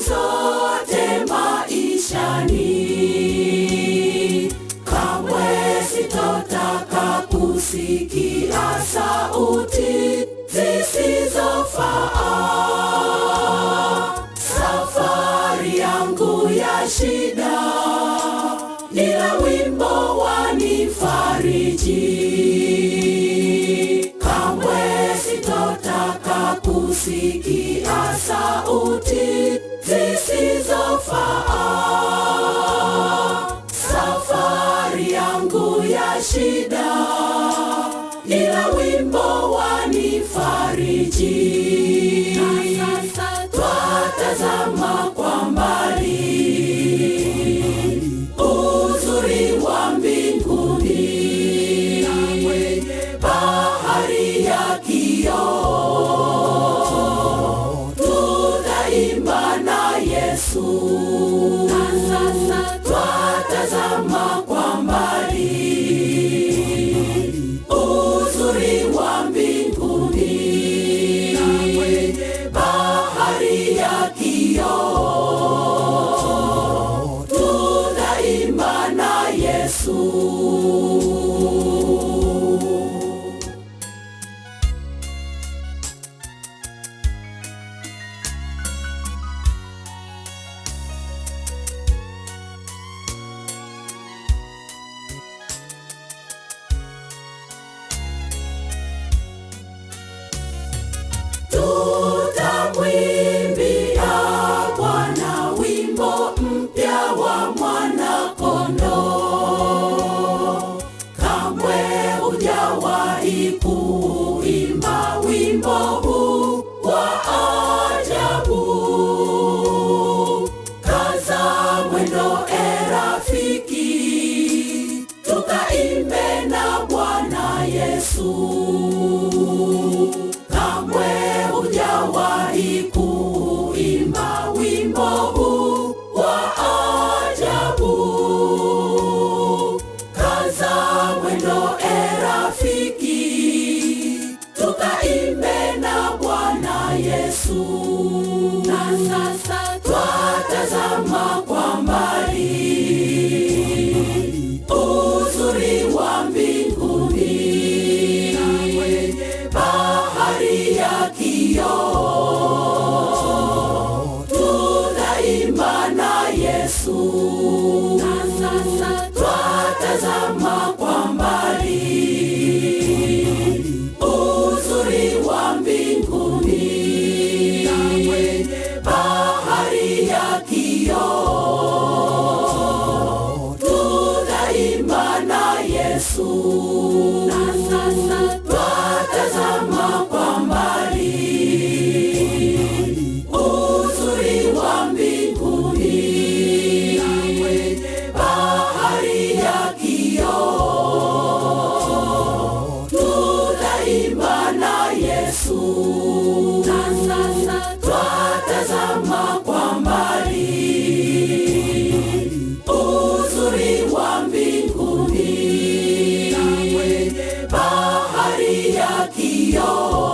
zote maishani. Kamwe sitotaka kusikia sauti zisizofaa. Safari yangu ya shida, ila wimbo wanifariji. Kamwe sitotaka kusikia sauti zisizofaa. Safari yangu ya shida, ila wimbo wanifariji. Twatazama kwa mbali uzuri wa mbinguni, bahari ya kioo, tutaimba na Yesu. Twatazama kwa mbali uzuri wa mbinguni, bahari ya kioo, tutaimba na Yesu. Tutamwimbia Bwana wimbo mpya wa Mwana-Kondoo. Kamwe hujawahi kuimba wimbo huu wa ajabu. Kaza mwendo rafiki, tukaimbe na Bwana Yesu. Kamwe hujawahi kuimba wimbo huu wa ajabu. Kaza mwendo rafiki, tukaimbe na Bwana Yesu. Na sasa twatazama kwa mbali uzuri wa mbinguni, bahari ya kioo, tutaimba na Yesu. Twatazama kwa mbali uzuri wa mbinguni, bahari ya kioo, tutaimba na Yesu. Twatazama kwa mbali uzuri wa mbinguni, bahari ya kioo, tutaimba na Yesu. Twatazama kwa mbali uzuri wa mbinguni, bahari ya kioo.